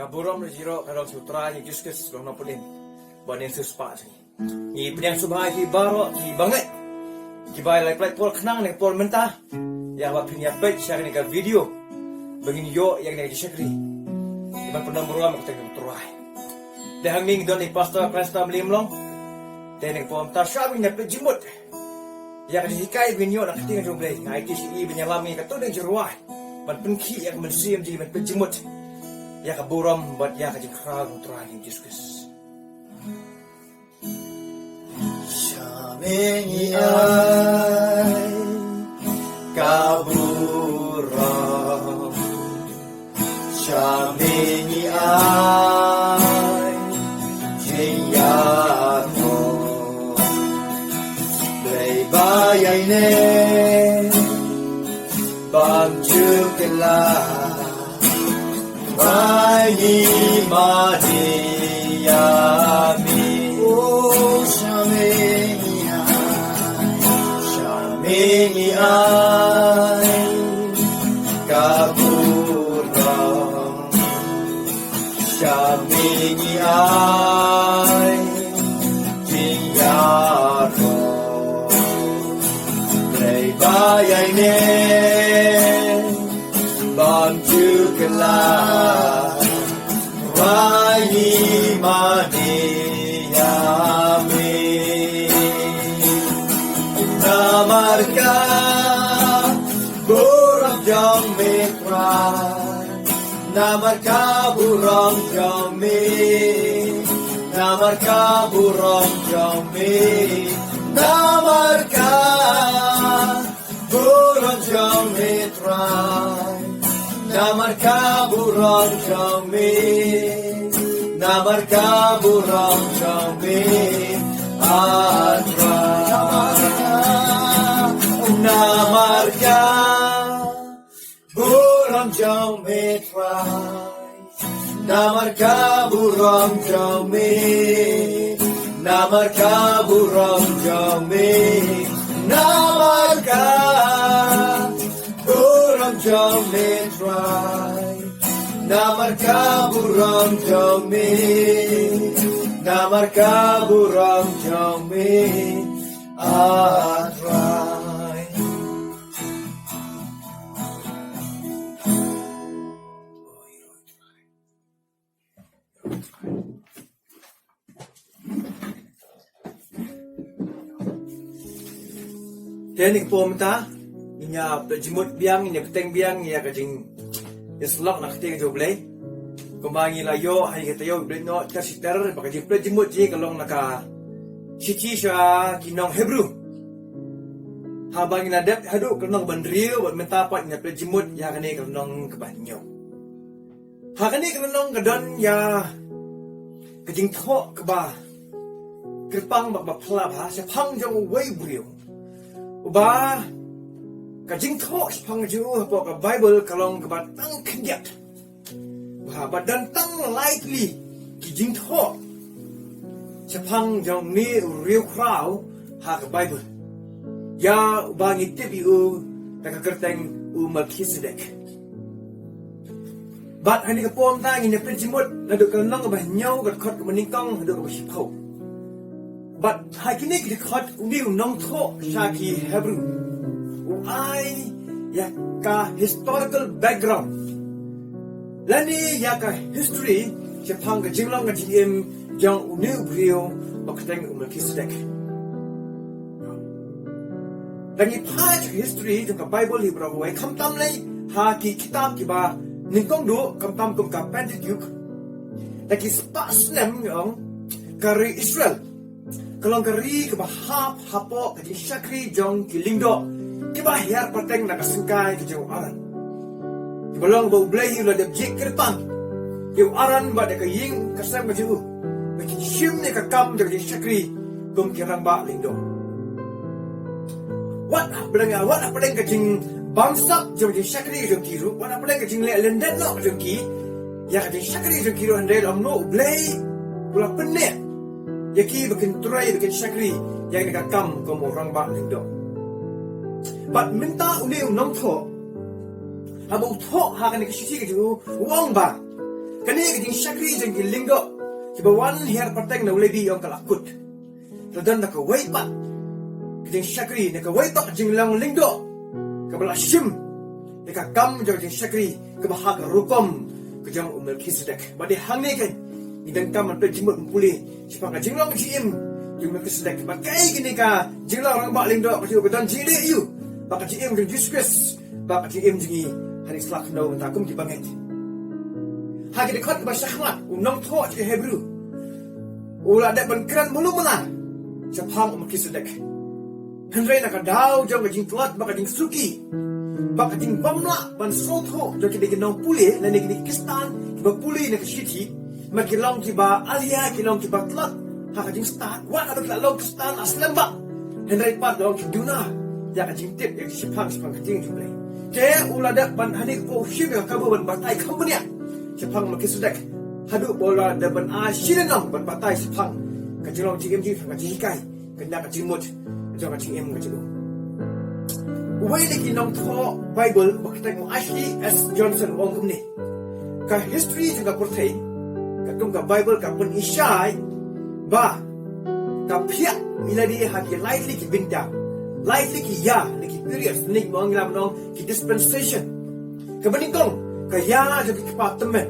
kaburam jiro kalau sutra ni juskus long no pudin banin suspa ni pediang subha ki baro ki bangai ki bai lai play pol khnang ni pol mentah ya wa pinya page share ni ka video begini yo yang ni shakri iban pernah beruam ka tengok turai de hanging don ni pastor Krista mlimlong de ni pom ta shabi ni pe jimut ya ka hikai binyo nak tinggal jomblei ngai ti si benyalami ka to deng jeruai ban penki yang mensiam di ban penjimut ya ka buram bat ya ka jikra turai ni Jesus Shameni ai kaburam Shameni ai jiyano Bayay ne Bangchukla Bayi madiyami Oh Shameni ai kaburam Shameni ai jiyano Bayay ne Bangchukla Bayi madiyami Namarka Buram jam mitra Namarka buram jam Namarka buram jam Namarka Buram jam mitra Namarka buram jam Namarka buram jam Atra Namarka buram jam mitra Namarka buram jam Namarka buram jam Namarka buram jam mitra Namarka buram jam Namarka buram jam Atrai Tenik pom ta inya jimut biang inya peteng biang ya kajing islok nak ting joblei kumbangi la yo hai kata yo blei no tersiter baka jimut ji kalong naka cici sha kinong Hebru habangi nadep hadu kalong bandrio buat mentapat nya jimut ya kane kalong kebanyo ha kane kalong gadon ya kajing tho keba kerpang bak pla ba se phang jong wei brio Uba kajing tho pang ju po ka Bible kalong ka batang khyat ba badan tang lightly kijing tho chapang jong ni real crowd ha ka Bible ya uba ngitip u ta ka kerteng u Melchizedek bat hani ka pom ta ngi ne penjimut nadu ka nang ba nyau ka khot ka meningkong nadu ka hipau But hakini kikhat uni unong tho shaki Hebru. Uai ya ka historical background. Lani ya ka history chapang ka jinglong ka jim jong uni brio bakateng Melchizedek. Lani page history jong ka Bible Hebru ai kamtam lai ha ki kitab ki ba ningkong do kamtam kum ka Pentateuch. Laki spas nem yong kari Israel. Kalau kari ke bahap hapo ke syakri jong kilingdo ke bahir pateng nak sengkai ke jong aran ke belong bau blai la de jik kerpan ke aran ba de ke ying kasam ke ju be shim ne ka kam de syakri kum kirang ba lingdo wat apeleng ke jing bangsa jong syakri jong kiru wat apeleng ke jing le lendet no jong ki ya ke syakri jong kiru andai lam no blai pula penet Yaki bikin turai bikin syakri yang nakakam ko mo orang ba lingdo. But minta uni unong tho. Abo tho ha kan ke sisi ke ju wong ba. Kani kajing syakri jeng linggo kiba wan her pateng na ulebi yang kalakut. Tadan na kawai pat kajing syakri na kawai pat jeng lang linggo kabala shim ka kam jeng syakri kiba hak rukom kajang Melkisedek. Bade hangne kan idang kam pe jimut puli sipa kajing lang jim jeng Melkisedek. Bakai gini ka jeng lang orang bak lingdo kajing bedan jile yu. Baka jim jeng Jesus baka jim jengi hari selak no takum ki banget. Hagi dekat ke bahasa Ahmad, unang thok ke Hebru. Ula ada benkran mulu mula. Siapang Melkisedek. Henry nak daw jong jing telat baka jing suki. Baka jing bamla ban soto jong kita genong puli dan kita Kistan kita puli nak shiti. Makilong kita alia kilong kita telat. Haka jing start wa ada kita long Kistan aslam ba. Henry pat long kita duna. Ya ka jing tip ya siapang jing jumlah. Kaya ula ada ban hadik po shiga kabu ban batai company. Siapang Melkisedek haduk bola daban ashiranam ban patai sipang kajilong jim kajing kai kena kajimut kajong kajing kajilo uwai lagi nong tho Bible bakita mo Ashley S. Johnson wong kumni ka history juga portray ka Bible ka pun Ishai ba ka pia miladi haki lightly ki binta lightly ki ya lagi period nik mo ngilam nong ki dispensation ka beningkong kaya jadi kipat temen.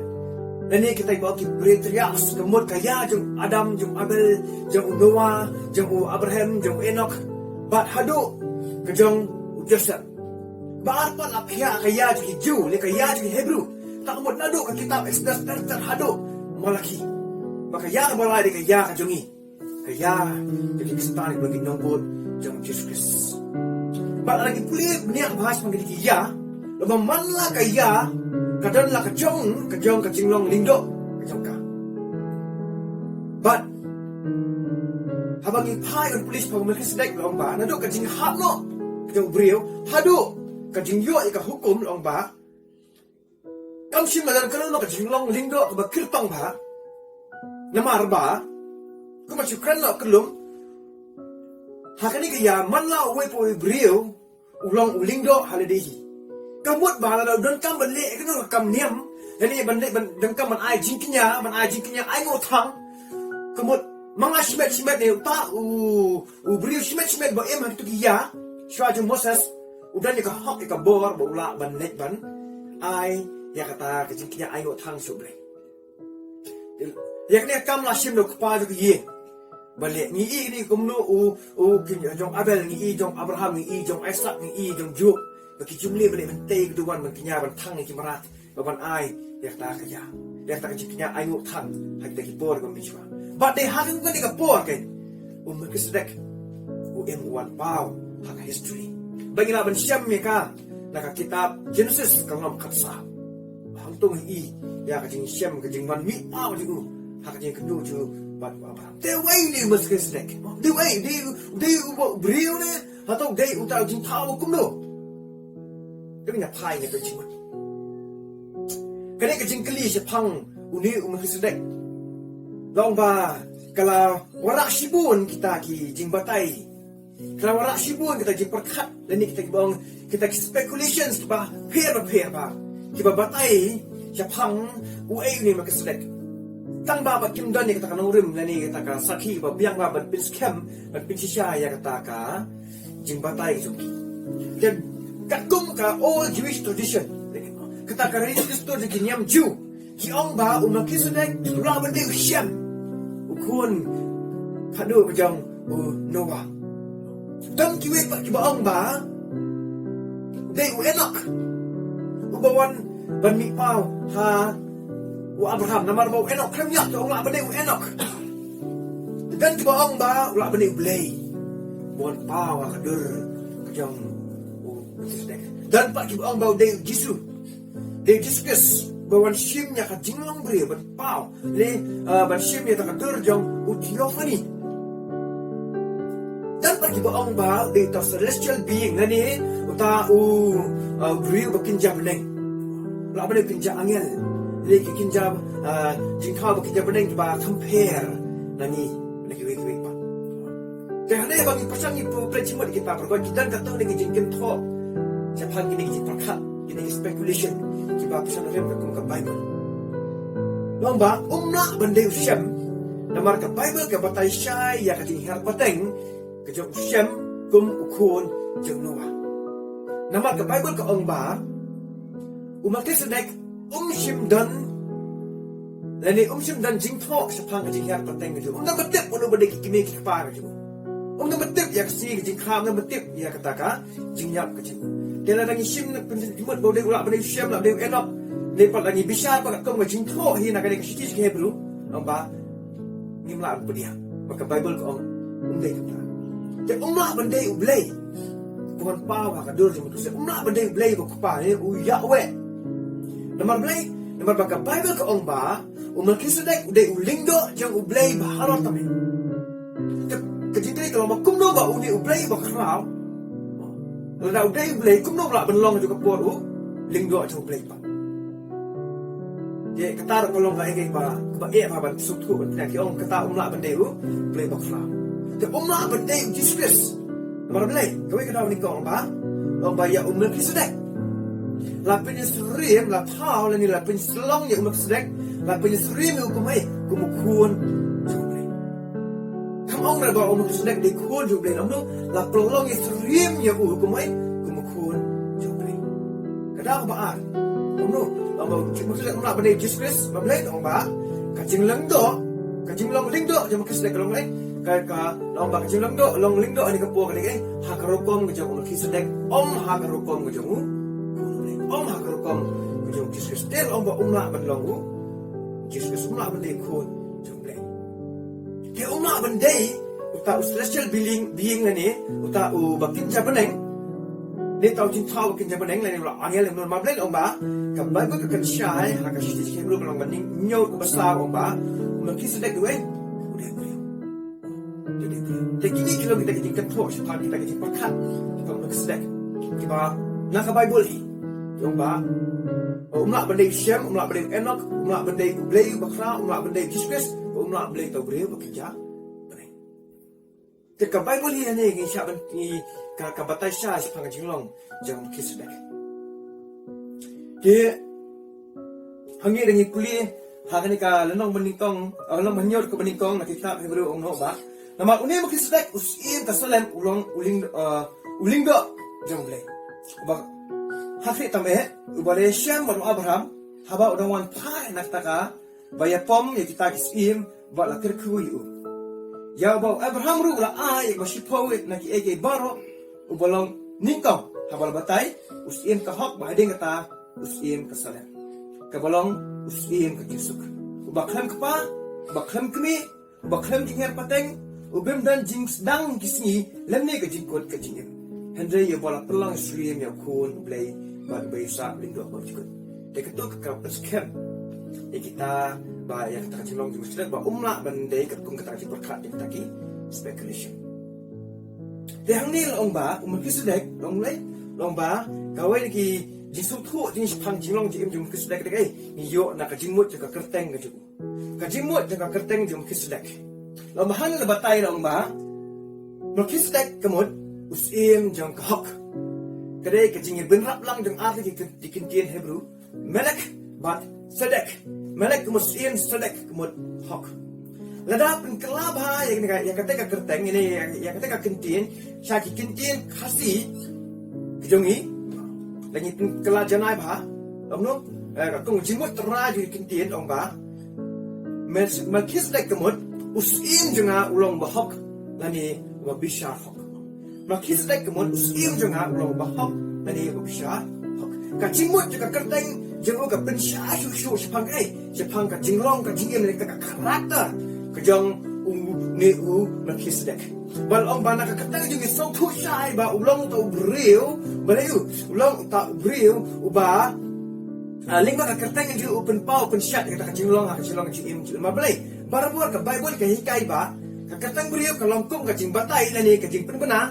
Dan ni kita bawa ki Beretrias kemud kaya jung Adam jung Abel jung Noah jung Abraham jung Enoch bat hadu ke jung Joseph. Bar pat apia kaya jadi Jew le kaya jadi Hebru. Tak mud nadu ke kitab Exodus terhadu Malaki. Maka ya balai de kaya ke jungi. Kaya jadi Kristen bagi nombor jung Jesus Christ. Bat lagi pulih niat bahas mengenai kaya. Lepas manla kaya kadang lah kejong kejinglong lindo kejong ka. But habang ipai on polis pag Melkisedek long ba nado kejing hap no kejong brio hado kejing yo ika hukum long ba kam sim madan kalau no kejinglong lindo ka kirtong ba namar ba ko macukran no kelum hakani kaya manla we po brio ulong ulindo halidehi kamut bahala don kam balik kena kam niam yani balik dan kam man ai jingkinya ai ngotang kamut manga shimet ne ta u brio shimet ba em tu ya shwa ju Moses udan ni ka hok ka bor ba ula ban net ban ai ya kata ka jingkinya ai ngotang subre ya kena kam la shim no pa ju ye balik ni ni kumno u kin jong Abel ni jong Abraham ni jong Isaac ni jong Job bagi jumlah balik mentai keduan menkinya bantang ni kimarat baban ai yak ta kaya yak ta kinya ai nguk thang hak ta kipor ko michwa but they haven't got a por kan Melkisedek em wan pau hak history bagi la ban syam me ka naka kitab Genesis kalam katsa hang tung hi ya ka jing syam ka jing man mi pau jigu hak jing kedu ju bat Abraham they way ni Melkisedek they way they brio ne atau they utar jing tau kumno kami nak pai ni berjimut. Kini kejing keli sepang uni Melkisedek. Long ba kalau warak sibun kita ki jing batai. Kalau warak sibun kita jing perkat dan ni kita bang kita speculations kita pair ba. Kita batai sepang uni Melkisedek. Tang ba kim dan ni kita kan urim dan ni kita kan sakhi ba biang ba ban pin scam ban pin shisha ya kita ka jing batai jumki. Dan kakum ka all Jewish tradition. Kita ka rin Kristo di kinyam Jew. Ki ong ba Melkisedek ula ban de Shem. Ukun hadu kajang Noah. Dan kiwe pa ki ba ong ba de Enoch. Ubawan ban mi pau ha Abraham namar ba Enoch kam yak ula ban de Enoch. Dan ki ba ong ba ula ban de Blay. Bon pau ka dur kajang dan pak ki ang bau de Jesus Christ bawan shimnya ka jinglong bri ban pau le ban shimnya ta ka durjong utiofani dan pak ki ang bau de ta celestial being ngani uta bri bakin jam neng la ban kinja angel le ki kinja jingkha bakin jam neng ba compare nani lagi we pa kaya bagi pasang ipu prejimut kita pergi kita kata dengan jingkin tho siapa gini kita perkat gini speculation kita pasang dalam ke Bible Long ba umna bende usyam namar ka Bible ka batay syai ya ka tinghar pateng ka jong usyam kum ukun jong Noah. Namar ka Bible ka ong ba umakti sedek shim dan lani shim dan jing thok sa phang ka tinghar pateng ka jong na batip uno bende ki kimi ki pa ka jong na batip ya ka si ka jing kham na batip ya ka ta ka jing yap ka jong tela dangi shim na penjimut bode ula bende usyam la bende enok lepas lagi bisa pakai kau macam tu, hi nak kena kisah ke Hebru, nampak ni melawan dia, maka Bible kau umlay kita. Jadi umlah benda umlay, bukan pawa kadur cuma tu. Umlah benda umlay bukan pawa ni Yahweh. Nomor umlay, nomor pakai Bible kau ba, kisah dek udah ulingdo jangan umlay baharat kami. Kejadian kalau makum do ba uni umlay bakarau, kalau dah udah umlay, kumno belak benlong juga poru, lingdo jangan umlay pa. Jadi kata kalau nggak ingin ba ban suatu benda kiong kata umlah benda itu boleh bakra. Jadi umlah benda itu Jesus. Nomor boleh. Kau kata ni kau ba ya umlah kisedek. Lapin serim la tau la ni lapin selong ya umlah kisedek. Lapin serim itu kumai kumukun boleh. Kamu orang ba umlah kisedek di kun boleh. Namun la pelong ya serim ya kumai kumukun boleh. Kata ba Namun maksudnya umlah benda Jesus boleh dong ba kacing lengdo kacing long lingdo jangan kisah kalau lain kaya long ba kacing lengdo long lingdo ani kapo kali hakarokom ke jangan kisah hakarokom ke jangan hakarokom ke jangan Jesus del ba umlah benda long Jesus umlah benda kun jumlah ke umlah benda uta celestial being ni uta bakin jabeneng ni tahu cinta bakin jabeneng lain ulah angel yang normal boleh dong ba Kabay ko kakansyahay, hakasiti si Hebru malang maning nyaw ko basta ko ba, magkisadek duwe, udah beliau. Jadi kini kalau kita katok, kita pakat, kita magkisadek, kita naka Bible hi, yung ba, umla benda Shem, umla benda Enoch, umla benda Ublay bakra, umla benda Jesus, umla benda tau beliau bakija, benda. Jadi Bible hi ane yung siya ni kabatay siya si pangajinglong, jangan magkisadek. Dia hangi dengan kuliah hari ni ka lenong meningkong lenong menyor ke meningkong nak kita Hebru ong no ba nama uni makisdek usin kasalem uling do jong blay ba hakri tame ubale Shem wa Abraham haba udang wan pa nak taka baya pom ya kita kisim ba la terkui ya ba Abraham ru la ai ba sipo nak ege baro ubalong ningkong haba batay usin ka hok ba ding kata usim kesalam. Kabalong usim kejusuk. Ubaklam kepa, ubaklam kemi, ubaklam jingher pateng, ubim dan jing sedang kisni, lemne ke jingkot ke jingim. Hendra ya bola pelang surim ya kun blay bag baysa lindo ba jikut. Deketuk ka peskem. Kita ba yang kita cilong jing sudah ba umla bande ketung kita ci berkat kita ki speculation. Dehang ni long ba kisudek long lay long ba kawai ki Jisuk tu jenis pang jinglong jim jum kisdek dek ni yo nak jimut jaga kerteng ke juku. Kajimut jaga kerteng jum kisdek. Lo mahal le batai long ba. Lo kisdek kemut usim jang kahok. Kadai kajingir benrap lang jang arti dikintian Hebru. Melek bat sedek. Melek kemut usim sedek kemut hok. Lada penkelab ha yang kata kerteng ini yang kata kintian syaki kintian kasih kejongi lagi kelajanai bah, omno, kung jimut teraju kintian ong bah, melkisdek kemut usim jenga ulong bahok, lani wabishar hok. Melkisdek kemut usim jenga ulong bahok, lani wabishar hok. Kajimut juga kerteng jengo ka pensyah shushu sepang ka jinglong ka jingim ni ka karakter kejong ni melkisdek. Bal ong bana ka kerteng juga so pusai ba ulong tau beriu. Balayu, ulang tak beriu, ubah, lingkar kerteng yang open pau, open shot, kata kacilong, kacim, mabalay. Barabuar ke Bible ke hikai ba, kerteng beriu ke longkong kacing batai lani kacing penbena,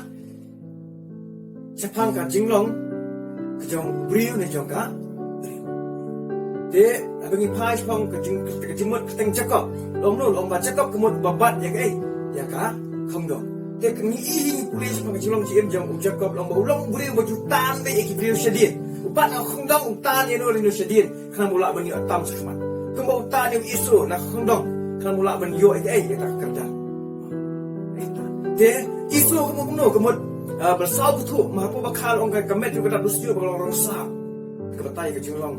sepang kacilong, kacong beriu ni jongka, beriu. De, abangi pai sepang kacimut kerteng cakap, long ba cakap kemut babat ya ka, không dong. Dia kengi pulis pangajilong ciem jang ucakap long baulong beri baju tan be eki beri syadin upat aku dong utan ye no lino syadin kana mula bani atam sakman Kembau tani isu nak kondong. Kalau mula benyo ya tak kerja. Dia isu kamu bersau betul. Mahapu bakal orang kemet juga tak bersio bakal orang sah. Kebetai ke jinglong.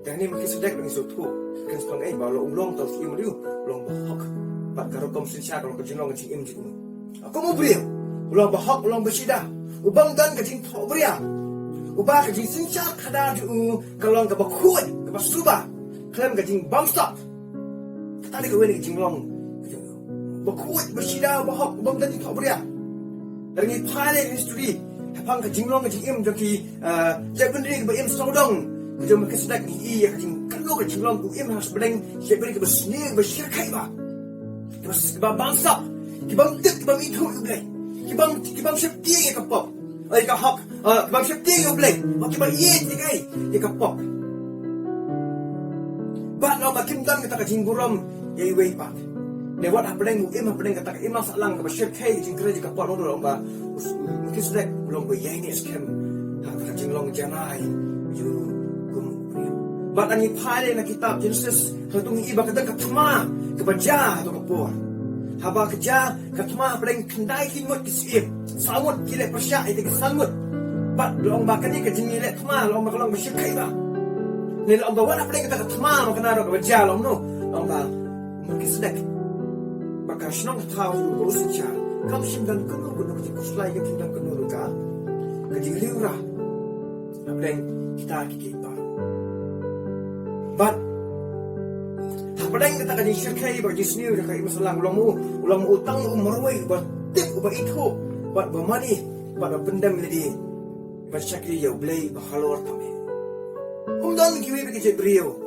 Dan ini mungkin sedek dengan isu tu. Kan sepangai bawa ulong tau si meriu ulong bahok. Pak karokom sinsya kalau ke jinglong ke jingim jikum. Aku mau beri. Ulong bahok ulong bersida. Ubang dan ke jing tok beri. Ubah ke jing sinsya kada ju kalau ke bakut ke basuba. Klaim ke jing bamstop. Tadi ke wene ke jinglong. Bakut bersida bahok ubang dan jing tok beri. Dari ni pilot history. Hapang ke jinglong ke jingim joki jabendri ke baim saudong. Kejam ke sedak ni iya ke jing kalau ke jinglong ku im harus bedeng jabendri ke besni ke besyirkai ba. Kibang bangsa, kibang tek, kibang itu ublay, kibang septi yang kapok, kapok, kibang septi yang ublay, kibang iya tigai yang kapok. Bat lo makin dan kita kejingguram, ya iway pak. Lewat apa deng, apa deng kata imam salang ke besyirkai jingkere jika kapok lo ba, mungkin sudah belum boleh ini skem, kata kejinglong janai, you Bat ani pale na kitab Genesis hatung iba kata katma kebaja atau kapor. Haba kerja katma paling kendai kimut kisim. Samut kile persya itu samut. Bat long bakan ni kejini le tma long bakalong bersyikai ba. Ni long bawa na paling kata katma makana ro kebaja long no. Long ba mungkin sedek. Baka snong tahu lu usia. Kam sim dan kuno kuno kuslai ke tindak kuno ka. Kejili ura. Paling kita kita But Hapadang kata kajing syirkai bagi sendiri dekat masalah ulang utang umarwai buat tip ubah itu buat bermani buat pendam lagi buat syakri ya blay bahalor tame. Umdan kiwi bagi brio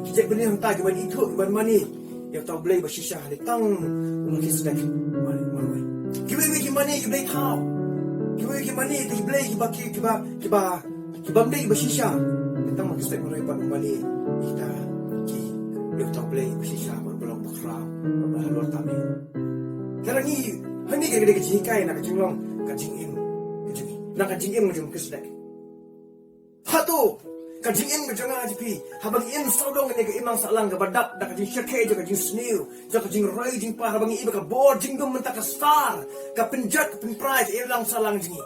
kijak brio hantar buat itu buat mani ya tahu blay bersisah ditang mungkin sedek marwai. Kiwi bagi mani blay tahu kiwi bagi mani blay kiba blay bersisah. Kita maksud mereka kembali kita kita play bersisa berbelong bakra berhalur tami. Karena ni kaya kecil kai nak kejinglong kejingim nak kejingim macam kesedek. Hatu kejingim macam aja pi. Habang im saudong ni ke imang salang ke badak nak kejing syirkai je kejing seniu je kejing rai jing pa habang iba ke board jing dum mentah ke star ke penjat ke penprize ilang salang jingi.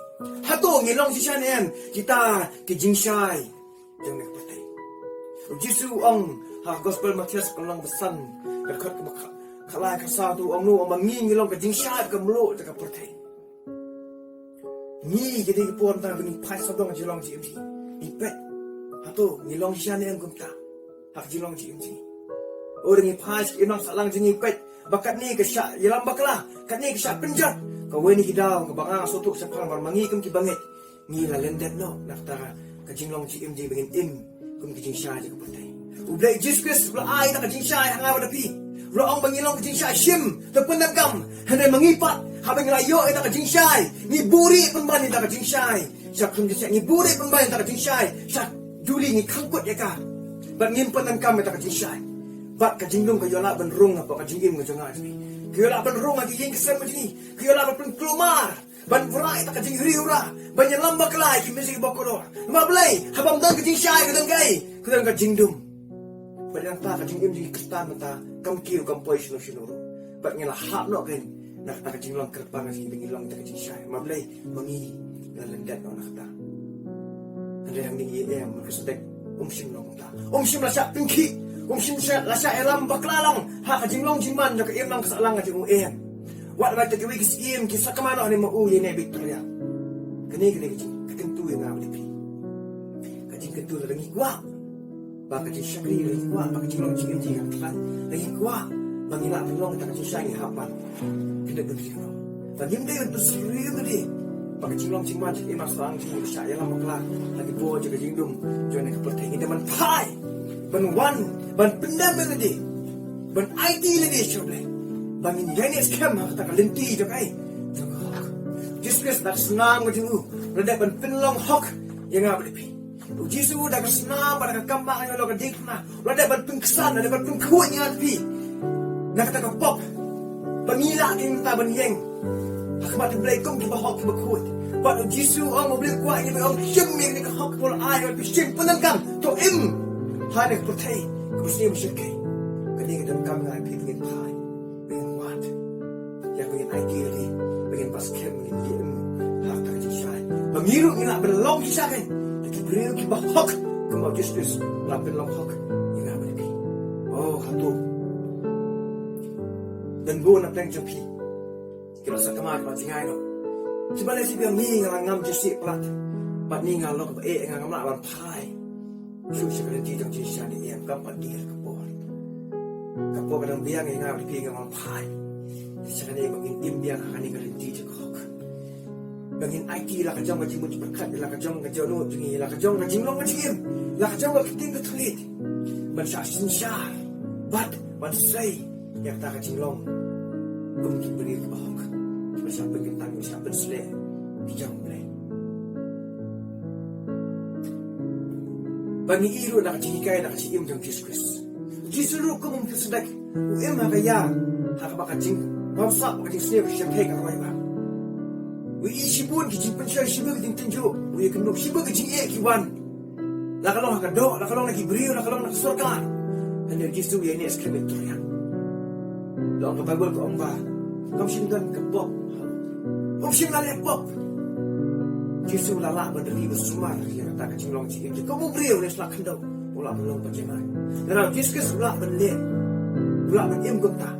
Hatu ngilong sisa ni kita kejing syai. Jangan percaya. Jisu ang gospel Matias kelang besan dekat kalai kasar tu ang nu ang mangi long ke jingshat ke melo dekat percaya. Ni jadi kepuan tak bini pai sabdong jilong JMG. Ipet. Atau ngilong sian yang gumta. Hak jilong JMG. Orang ni pai inang salang jingi pet. Bakat ni ke syak yelam bakla. Kat ni ke syak penjat. Kau ni hidau ke banga sotuk sepang marmangi kem ki banget. Ni la lendet no nak tara kajinglong JMG bengin im kum kajing syai je kepertai. Ublai Jesus bela ai tak kajing syai hang awak dapi. Roong bangilong kajing syai shim terpendam kam handai mengipat habang layo tak kajing syai. Ni buri pembani tak kajing syai. Syak kum kajing ni buri pembani tak kajing syai. Syak duli ni kangkut ya ka. Bat ngimpan kam tak kajing syai. Bat kajinglong kayola benrung apa kajing im kajang ajmi. Kayola benrung lagi yang kesem macam ni. Kayola ben kelumar. Ban berai tak kajing riura. Banyak lambak lai kimisi bokodor. Mablay habam dan kajing syai kadang kai. Kadang kajing dum. Padang ta kajing im di kestan ta kam kiu kam poi sino. Bat ngela hak no kan. Nak ta kajing long kerpang si bingilong ta kajing syai. Mablay bangi galendat no nak ta. Ada yang ni yang kesedek sim long ta. Sim la syak pingki. Sim la syak elam baklalong. Ha kajing long jiman jak im lang kesalang kajing em. Wat ba tak wis im kisah ke mana ni mau ye ne Victoria. Kene kentu yang ngam depi. Kajing kentu lagi kuat. Ba kajing syakri lagi kuat, ba kajing long jing jing kan. Lagi kuat. Bangila pelong tak kajing syai hapan. Kita berdiri. Bagi dia untuk serius tadi. Ba kajing long jing man jing mas sang jing syai lama kelak. Lagi bo je kajing dum. Jone ke pertai ini man pai. Ban wan, ban pendam tadi. Ban IT lagi syuble. Bangin jenis kem kata kalenti je kai. Jesus dah senang macam tu. Redak ban penlong hok yang apa depi. Jesus dah senang pada kambang yang lo kedik na. Redak ban pengkesan, redak ban pengkuat yang depi. Nak kata kapok. Pemila kita ban yeng. Akmat belaikum kita hok kita kuat. Pada Jesus orang mau beli kuat ini orang syem yang ni hok pula ai depi syem penangkam. To im Hana protai kusni mshkai kani dan kam ngai pi ngin pai ngin wat ya ngin idea ni ngin baskem ngin dim hak ta ji shai bangiru ngina belong ji shai ki breu ki bahok kuma justice la belong hok ngina bani oh hatu dan bu na pleng jopi kilo sakama ma jingai no sebalik si biang ni ngam jesi plat bat ni ngalok ba ngam la ban pai su sekali ti jang ji shai ni em kam pat dir kapok kadang biang ngam di pi ngam pai sekali bangin im biang akan ni kadang ti je kok bangin IT la ka jong ka jimu berkat la ka jong ka jono jingi la ka jong ka jinglong ka jim la ka jong ka ting ka tulit ban sha sin sha bat ban say yak ta ka jinglong kum ki beri ka hok ki sha bangin tang sha ban sle ki jong ble bangi iru na ka jingi kai na ka im jong Jesus Jisuru kum ki sedak em ha ya ha ka ba ka jing ba sa ka jing sle ka sha ka roi ba we ishibun ki jing pensha shibu ki tinju we kan no shibu ki jing ki wan la kalong ka do la kalong ki brio la kalong ka surga hanya jisu ye ni eskrimet tu ya lo ka bible ko ongba kam shin dan ka pop kom shin la le pop jisu la la ba dari besumar ya ta ka jing long ji ki ko brio ni slak kan do ula belong pa jemai dan jisu ula ben le ula ben em gota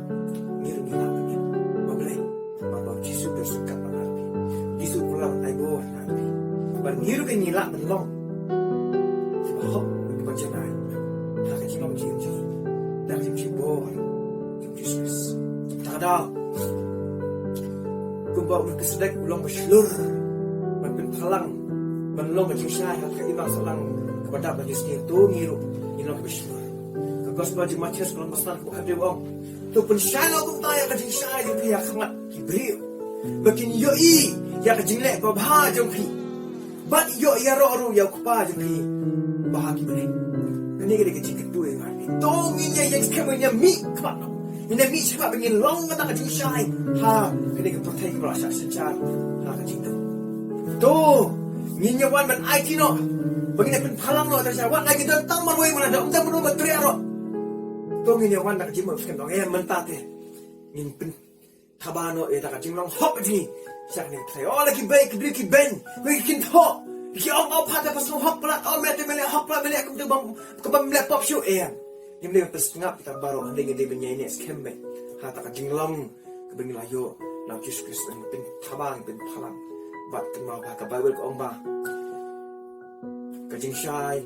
ngir ni la ben ba ble ba jisu bersukat Jisu pulang aibo nanti. Berniru ke nilak belong. Sebab itu berjalan. Tak kecilong cium cium. Tak cium cibor. Cium Jesus. Tak ada. Kumbau berkesedak belong berselur. Berpen palang. Belong berjingsyai. Hak imam salang kepada bagi sendiri tu ngiru. Nilong berselur. Kegos baju Matius kalau besar bukan dia wong. Tu pun syai aku tanya ke jingsyai dia pihak sangat Hebru. Bakin yoi ya ka jingle ko bha jong phi bat yo ya ro ya ko pa jong phi bha ki bane kani ke ke jing tu e ma ni to ngi nya yang ke mo nya mi ka no ina mi chi ka bangin long ka ka jing shai ha kani ke protai ko sa sa cha ha ka jing to ngi nya wan man ai ti no bangin pen phalang no ta sa wan ai ki don tang ma roi ma da um ta mo ma tri ro to ngi nya wan ka jing mo ken dong e man ta te ngin pen thabano e ta ka jing long hop ji Siapa ni saya? Oh lagi baik beri ki ben, beri ki hok. Ki om pada pas hok pula, om mete mele hok pula mele aku tu bang kebam mele pop show em. Yang dia pas ngap kita baru anda yang dia menyanyi skembe. Ha tak jinglong ke bengi layo, lau Jesus Kristus pen tabang pen palang. Bat kenal ka Bible ko omba. Ka jing syai,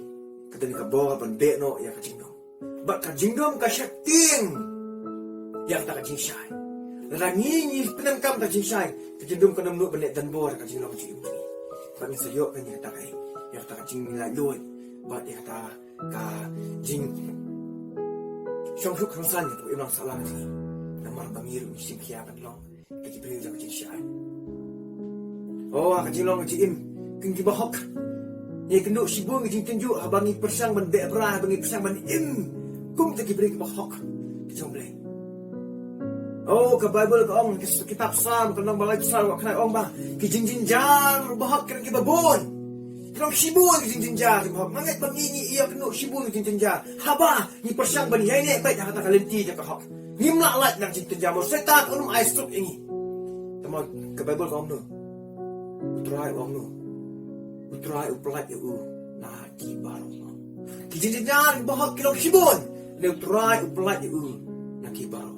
ka tani ka bo pen be no ya ka jingdom. Bat ka jingdom ka syakting. Ya tak jing syai. Rani ni penangkam ka jing syai. Kejendung kena menuk benek dan bor ka jing long ji ini. Ba ni sayo kan ya tak ai. Ya tak jing la loi. Ba ya tak ka jing Syong Shuk Kang San tu imang salah ni. Namar bangiru sing kia kan long. Ka ji beri jang jing syai. Oh ka jing long ji im king ji bahok. Ye kenu sibung jing tunjuk abangi persang ban be bra bangi persang ban im. Kum ta ki beri bahok. Jong bleng. Oh, ke Bible ke ong, ke kitab Psalm, ke nang balai besar wak kenai ong ba, ke jing-jingjar, bahak kena ke babon. Kenang sibun ke jing-jingjar, bahak mangat pangini ia kena sibun ke jing-jingjar. Haba, ni persang bani yai nek baik dah kata kalenti je ke hak. Ni melak-lak nang jing-jingjar, mau setan unum ai struk ini. Tama ke Bible ke ong nu. Utrai ong nu. Utrai uplat ya u. Nah, ki baru. Ke jing-jingjar, bahak kenang sibun. Ni utrai uplat ya u. Nah, ki baru.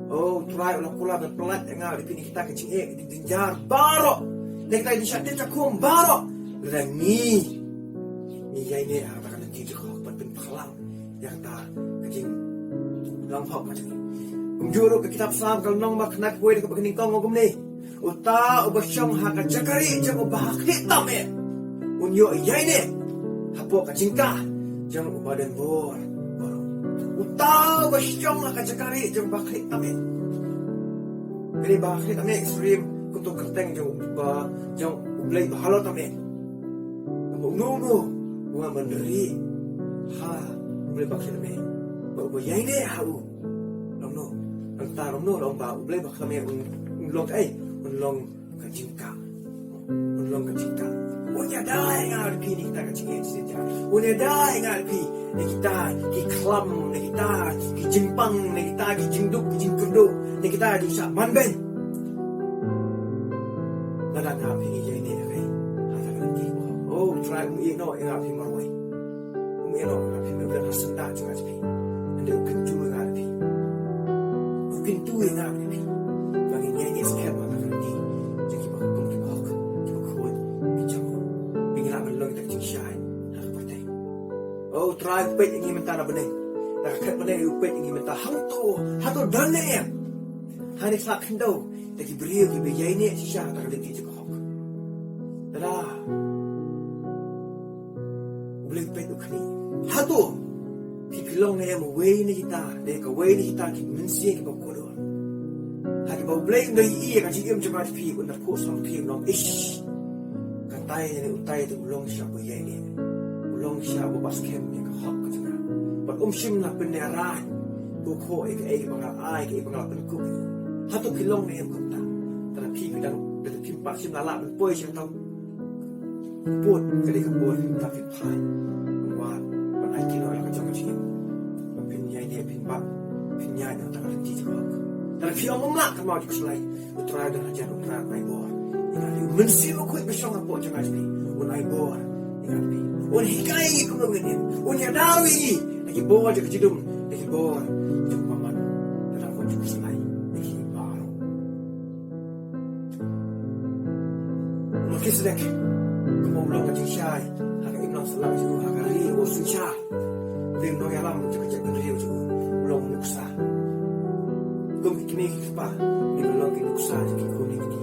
Oh, try ulang pula berpelat dengar di pini kita kecing di dinjar baro. Nek lagi syat dia kum baro. Dan ni ya ini apa kata dia kok pen palang yang tak kecing lampak macam ni. Juru ke kitab Psalm kalau nong mak nak buat ke begini kau ngom ni. Uta ubasyong hak jakari jang ubah hitam eh. Unyo ya ini. Hapo kecingkah jang ubadan bor. Tahu basyong lah kajakari jeng bakrit tame. Ini bakrit tame ekstrim kutu kerteng jeng ublay bahalo tame. Nunggu bunga menderi ha ublay bakrit tame. Bawa yang ini hau. Nomno antar nomno lomba ublay bakrit tame unlong unlong kajingka unlong kajingka. Unya dah ingat pi ni kita kecil saja. Unya dah ingat pi ni kita ki klam ni kita ki jimpang ni kita ki jinduk ki jingkerdo ni kita di sak manben. Dalam pi ni jadi ni kai. Hata kan ki. Oh try no ingat pi marwai. No ingat pi dah hasan dah jangan pi. Anda kentu ingat pi. Kentu ingat pi. Bagi ni skep hata kan ki. Jadi bahu ki bahu ki bahu ki jamu. Bingin apa lagi tak cincai. Hak partai. Oh try pet ini mentara bening. Tak kat bening pet ini mentara hang tu dan ni. Hari sak kendo. Tapi beriau ki bejai ni sisa tak ada ki hak. Dah. Boleh pet ukni. Hatu. Ki kilong ni mo way ni kita. Dek way ni kita ki mensi ki bawa kodo. Hagi bawa blame dari iya kan cium cuma pi pun nak kos sama pi nom ish. Katai ni utai tu ulong siap bejai ni. Ulong siap bas kem ni ke hak ke cina. But sim nak beneran. Buko ek bangal ai ek bangal penkuk. Hatu kilong ni em kunta. Tapi pi bidang dari pimpak sim lala berpoi siap tahu. Pun kali kebun tapi pai. Wah, mana kilo yang kacau kacau. Pinyai dia pimpak. Pinyai dia tak ada tiga. Tapi pi omong nak kemau di keselai. Utara dan hajar utara naik bawah. Ingat mensi aku besok apa jangan pi. Naik bawah. Ingat pi. Hikai kemudian. Nyadawi. Lagi bawah je kecidum. Lagi bawah. Itu paman. Dalam aku juga keselai. Lagi baru. Mungkin sedek. Kemauan kecil syai. Hak ibn Salam juga hak hari usun syai. Dengan yang lama juga cakap dia juga. Ulong nuksa. Kum kini kita ni belum kini nuksa jadi kuning ni.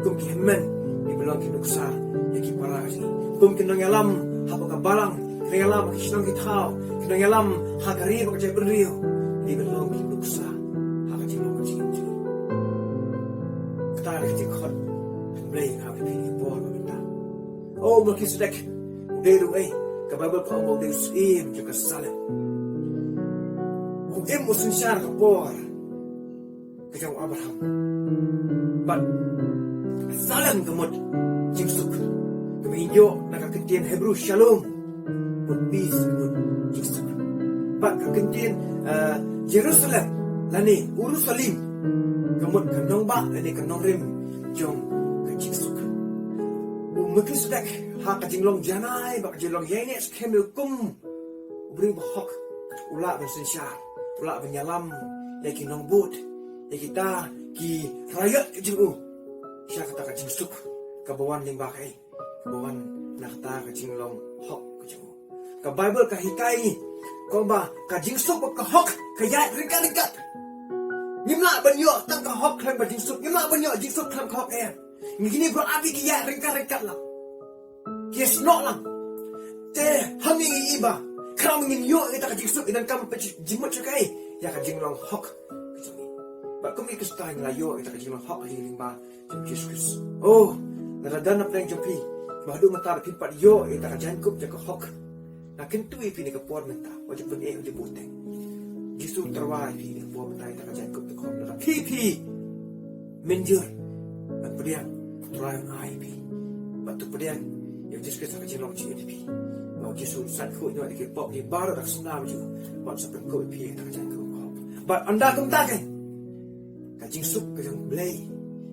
Kum kimen ni belum kini nuksa jadi parah ni. Kum kini yang lama hak balang. Kini yang lama kisah kita tahu. Kini yang lama hak hari hak cakap beriu. Ni belum kini nuksa hak cakap macam ni. Kita ada kecil kot. Boleh hak pilih bol minta. Oh mungkin sedek. Deru kababel kau mau deru juga salam. Musim syar kapor. Kejauh Abraham. But salam kemud jingsuk. Keminjo nak kentian Hebru Shalom. Pun peace kemud jingsuk. But kentian Jerusalem lani Urusalim. Kemud kanong ba lani kanong rim jong jingsuk. Mungkin sedek hak jinglong janai bak jinglong yene skemil kum. Beri bahok ulak bersensyar. Ulak penyalam yang kita nombut yang kita ki rakyat kejimu siapa kata kajing suk kebawan limbah kebawan nak kata kajing long hok kejimu ke Bible ke hikai kau bah kajing suk ke hok kayat ringkat nimla banyak tang ke hok kan kajing suk nimla banyak jing suk kan ke hok begini bro abi kayat ringkat lah kias nok lah hami iba kau ingin yuk kita kajing suk dan kamu jimut cukai ya kajing long hok kecuali. But kau mikir setah yang layu kita kajing long hok kajing limba jam Yesus. Oh, nada dana peleng jampi. Bahadu mata pimpat yuk kita kajing kup jaga hok. Nak kentui pini kepor menta wajib pun wajib buteng. Yesus terwai pini kepor menta kita kajing kup jaga hok. Nada pipi menjur. Bat pediang terayan IP. Batu pediang yang Yesus kita kajing long CDP. Kalau Yesus satu itu ada kepop ni baru tak senang je. Buat sampai kau pi tak jangan kau. But anda kemtakan. Kajing sup kajing belai.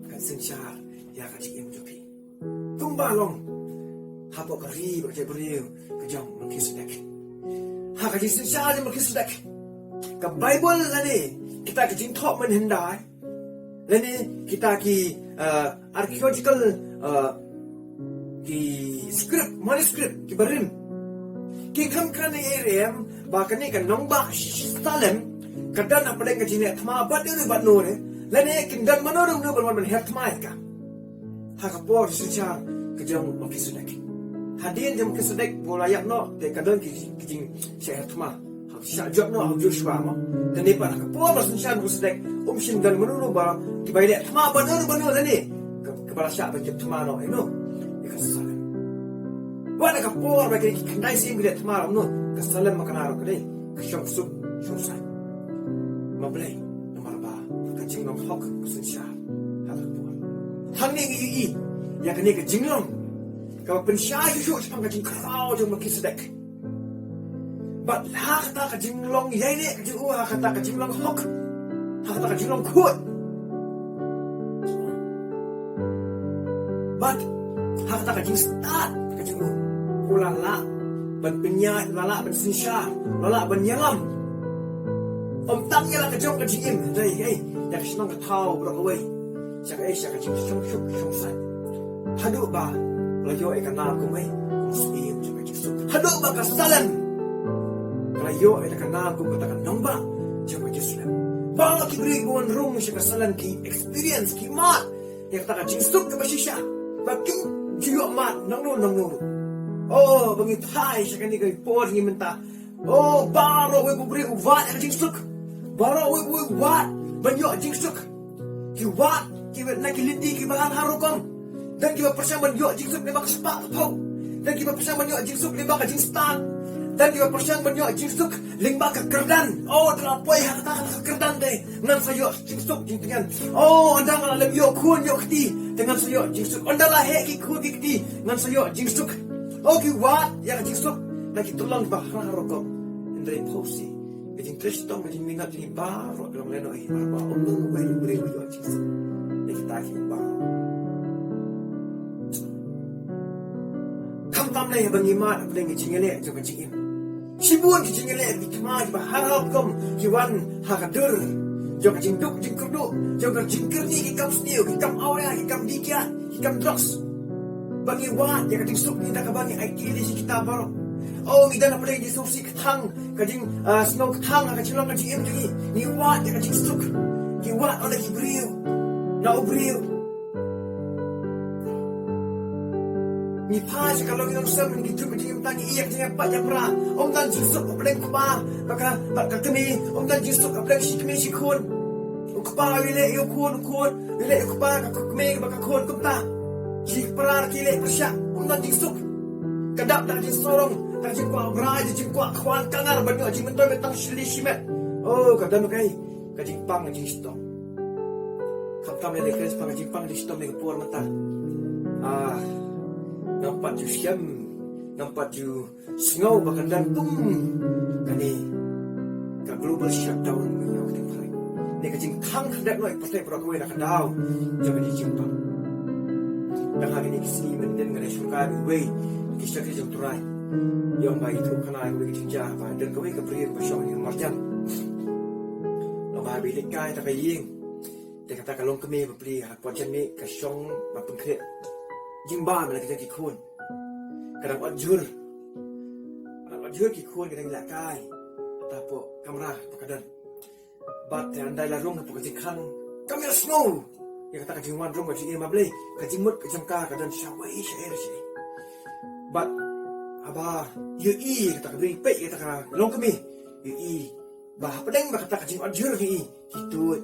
Kan sensyar ya kajing em jopi. Kumbalong. Hapo kari baca beriu kajang melukis sedek. Ha kajing sensyar je melukis sedek. Ke Bible lani kita kajing top menhendai. Lani kita ki archaeological ki script manuscript ki berim. Kikam kan area bahkan ni kan nombak Salem kadang apa dengan jenis thma batu ni batu ni lain ni dan mana orang ni bermain thma ka hak por secara kejang mungkin sudah hadian jam mungkin sudah bolayak no te kadang kijing saya thma hak syajak no hak Joshua mo dan ni pak por secara sudah shin dan menurut ba dibayar thma batu ni kepala siapa jam thma no ino ikas Wala ka por bagi kendai sim gede tmaram no kasalam makanaro kade kashong sup shosai mablay nomor ba kajing long hok kusinsya hak por hangni yi ya kane ka jinglong Kau pensyai syuk sepang kajing kau jong Melkisedek. But ha kata kajing long yai ne kajing ha kata kajing long hok. Ha kata kajing long kut. But ha kata kajing start kajing ulala ban penyai lala ban sinsha lala ban nyalam. Om tangnya lah kajong kajing im dai hey yak sinong katau bro away. Sak ai sak kajing syuk syuk syuk sai. Hadu ba layo ay kana ko may kumusipim sa kajing syuk. Hadu ba kasalan layo ay kana ko katakan namba sa kajing syuk. Ba kibri buwan rung sa kasalan ki experience ki mat yak ta kajing syuk ka basisya. Baking jiyo mat nang no. Oh bangit hai sa kani kay por ni menta. Oh baro we bubri uvat kajing syuk. Baro we wat banyo kajing syuk. Ki wat ki na kilindi ki bahan harukom. Dan kita persamaan yuk jingsuk lima kesepak kau. Dan kita persamaan yuk jingsuk lima ke jingstan. Dan kita persamaan yuk jingsuk lima ke kerdan. Oh dalam poy harta kerdan deh. Ngan saya jingsuk jingtingan. Oh anda ngalam yuk kun yuk keti. Dengan saya jingsuk. Anda lah heki kun keti. Ngan saya jingsuk. Oh kiwat ya jingsuk. Dan kita tulang bahkan harokok. Dari posi. Kejing kristong kejing minat ini baru dalam leno ini. Marba omong beri yuk jingsuk. Dan kita akhir baru. Tam lai bang imat apa lagi cingele jong cingim. Sibun ki cingele ki kemai ba harap kom ki wan hakadur. Jong cingduk cingkurdu jong cingkerni ki kam sniu ki kam awya ki kam dikia ki kam drugs. Bang iwat ya kading sup ni dak bang ai kili si kita baro. Oh idan apa lagi sup si ketang kading snow ketang ka cilong ka cingim lagi. Ni wat ya kading sup. Ki wat ala ki briu. Na briu. Ni pas kalau kita usah begitu begini tangi iyak dengan pak japra om dan jusuk apa yang kupa maka kami om dan jusuk apa yang si kami si kun kupa wile yo kun wile kupa kami maka kun kumta si perar kile persyak om dan jusuk kadap dan jisorong dan jingkwa brai jingkwa kwan kangar banyak jing mentoi betang sili simet oh kadam kai kajing pang jing stong kam le kres pang jing pang jing stong le por mata nampak ju siam, nampak ju snow bahkan dan kani ka global shutdown yo ke pare ne ka jing khang khadak noi pasai pro ko na kadau jangan dijimpa dah hari ni kisi menden ngane surkar we kisah ke jong turai yang bai itu kana we jinja ba dan ko we ka prier ba shong yang marjan lo ba bi likai ta ka ying te kata ka long keme ba pri ha po jan ni ka shong ba pengkre jing ba mana kita kikun kadang ajur kikun kadang lakai atapo kamera pakadan bat andai larung apa kajing khang kamera snow ya kata kajing wan rung kajing mable kajing mut kajing ka kadang shawai shair sini bat aba yu kata beri pe kata long kami yu bah pedeng kata kajing ajur ki hitut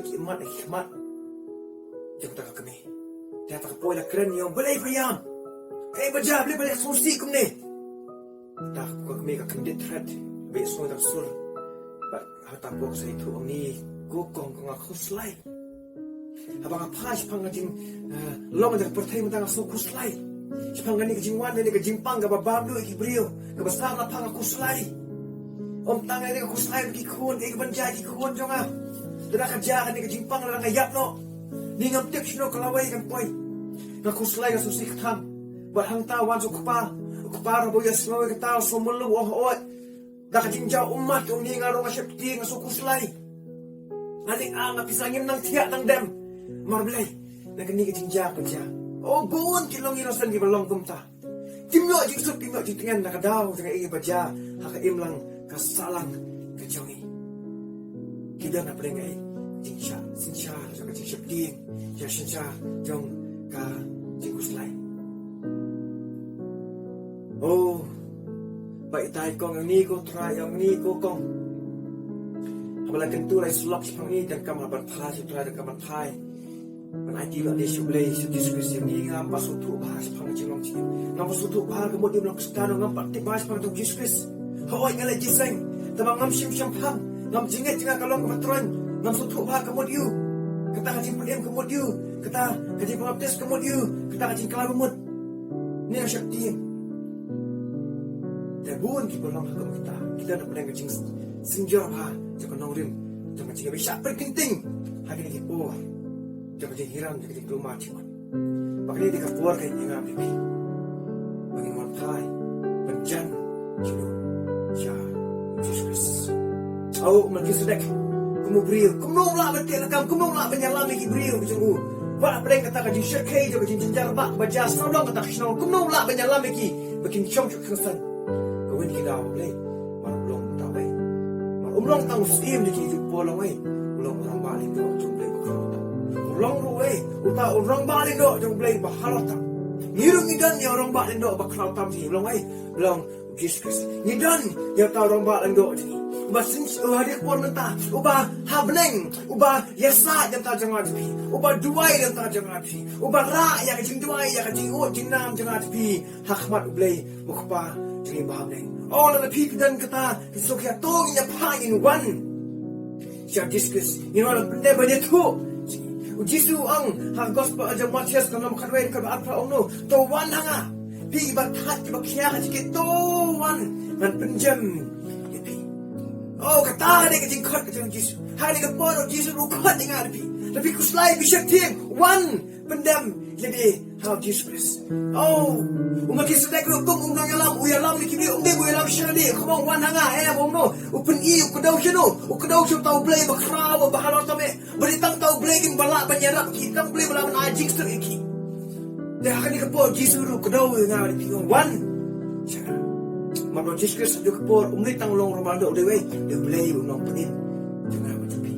ki umat hikmat jom tak kami. Dia tak boleh keren yang boleh payam. Kaya baca boleh solusi kumne. Tak kami akan ditret besok tak sur. But hata pok saya itu ni gokong kong aku selai. Abang apa sih pangajing long ada pertai mentang aku selai. Sepangani kejingwan ni kejimpang ke babablu ikibrio ke besar lapang aku selai. Om tangan ni aku selai kikun ke banjai kikun jonga. Dah kerja ni kejimpang dah ngayap no. Ni ngam tek sino kalawai kan poi ngaku selai ka susi kham ba hang ta wan su kpa ro ya sno ka ta so mulu oh da ka jingjau umat ni ngaro nga septi nga su kuslai ani ang pisangin nang tiak nang dem marblay na kani ka jingjau ka ja oh gon kilong inosan ki balong kumta timyo jingsuk timyo jitengan na kadaw nga i baja ha ka imlang kasalang ka jongi kida na prengai jingsha sinsha sa ka jingshapti ya sinsha jong ka jingkuslai oh baik tai kong yang ni ko try yang ni ko kong apalagi tentu lai sulap sepang ni dan kamar berthai try dan kamar thai ban ai ti lo de shublei su diskusi ni ngam pasu tu bahas pang jingong chi ngam pasu tu bahas kemudian lo kestano ngam pat ti bahas pang tu diskusi hoi ngale jiseng tamang ngam shim sham phang ngam jinget jinga kalong kematron ngam su tu bahas kemudian kata kaji pediam kemudian kata kaji baptis kemudian kita kajing kelai bemut. Ni yang syakti. Dan bukan kita belum hakam kita nak berdeng kajing senjor apa, jangan nongrim, jangan kajing bisa berkenting. Hari ni kita jangan kajing hiram, jangan kajing rumah cuma. Maknanya dia keluar kayak yang ambil pi. Bagi mantai, penjan, kilo, ya, Yesus. Oh, mungkin sedek. Kamu beriu, kamu lah betul kam, kamu lah penyalami beriu berjumpa. Wala pala kata ka jing shakay jo ka jing jinjar ba baja snodong kata kisno kumno la penyalami ki bikin chom chok khasan. Kawin ki daw play. Marulong tawai. Marulong tang steam di ki polong ai. Ulong orang balik do jom play ba khalota. Ulong ruwe uta orang balik do jom play ba khalota. Ngirung idan ya orang balik do ba khalota ti ulong ai. Ulong Jesus. Nidan ya ta orang balik do ti. Uba sinch hadik pon menta. Uba habneng, uba yasa yang ta jangan pi. Uba duai yang ta jangan pi. Uba ra ya jing duai ya jing o jing nam jangan pi. Hakmat ublay ukpa jing habneng. All of the people dan kata kisok ya tong ya pain one. Siya discuss. You know the benda tu. Jisu ang ha gospel aja Matias kana makadway ka apa ono to one hanga. Pi ba tat ba kya ka to one. Man penjam. Oh, kata dia kecing kot kecing Yesus. Hari ke poro Yesus rukot dengan lebih. Lebih kuslai bisyak tim. One pendam lebih how Jesus. Oh, umat Yesus dah kerupung undang yalam. Uyalam ni kini umde uyalam syadi. Kamang wan hanga no. Upen ukadau syano. Ukadau syam tahu blay bakraw bahalor tame. Beritang tahu blay kin balak banyarap kita blay balak anjing stok iki. Dah hari ke poro Yesus rukadau dengan lebih one. Syara. Mabro Jesus ada kepor umri tanglong Romando dewe de blay unong penin jangan apa tapi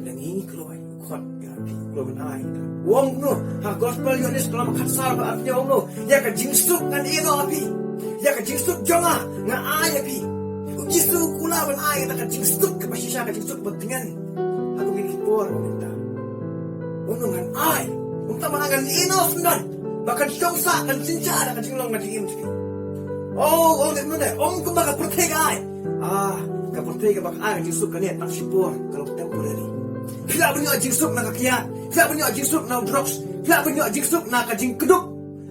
dan ini keluar kuat ya keluar ai wong no ha gospel Yohanes kalau makasar ba artinya wong no ya ka jingsuk kan ino api ya ka jingsuk jonga nga ai api jisu kula ban ai ta ka jingsuk ka basisya ka jingsuk betengan aku ini kepor minta unungan ai unta manangan ino sundan bahkan jongsa kan cinca ka jinglong ngajim tapi oh, mana? Om kau bakal pertega. Kau pertega bakal ai jingsuk kan ya tak sipur kalau temporary. Tidak punya jingsuk nak kiat, tidak punya jingsuk nak drugs, tidak punya jingsuk nak kajing keduk.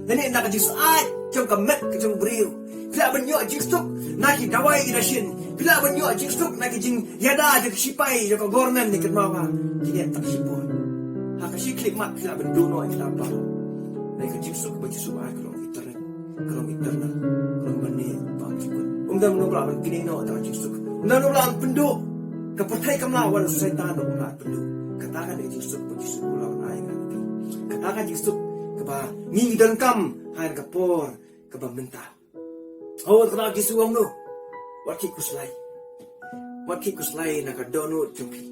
Dan ini nak jingsuk ai, jom kemet kejong beriu. Tidak punya jingsuk nak dawai irashin, tidak punya jingsuk nak kajing yada je sipai je government ni kenapa? Jadi tak sipur. Hak siklik mat tidak benduno tidak apa. Nak jingsuk jingsuk ai kalau internet, kalau internet. Mani pangsikut. Undang nubla begini no tak jingsuk. Undang nubla penduk. Kepertai kamlawan setan nubla penduk. Katakan dia jingsuk jingsuk lawan ai nanti. Katakan jingsuk keba ngi dan kam hain kapor keba mentah. Oh kalau jingsuk wong no. Wat kuslai. Wat kuslai nak dono jumpi.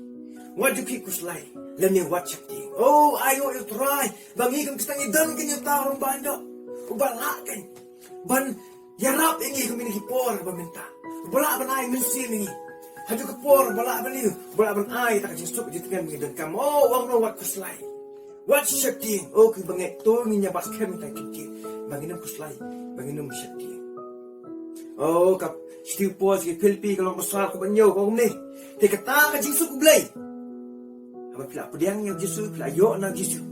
Wat jumpi kuslai. Lemni wat chakti. Oh ayo you try. Bangi kam kestangi dan kenyu tahu bando. Ubalakan. Ban yarap ingi kami ni kipor peminta. Bola ban ai mensi ni. Haju kipor bola ban ni. Bola ban ai tak jingsuk jitikan ni dan kamu. Oh wang no wat kuslai. Wat syakti. Oh ki banget tu ni nyabas kami tak kiti. Banginum kuslai. Banginum syakti. Oh kap stiu pos ki pilpi kalau besar ko banyo ko ni. Te kata ka jingsuk blai. Apa pila pediang yang jingsuk pila yo na jingsuk.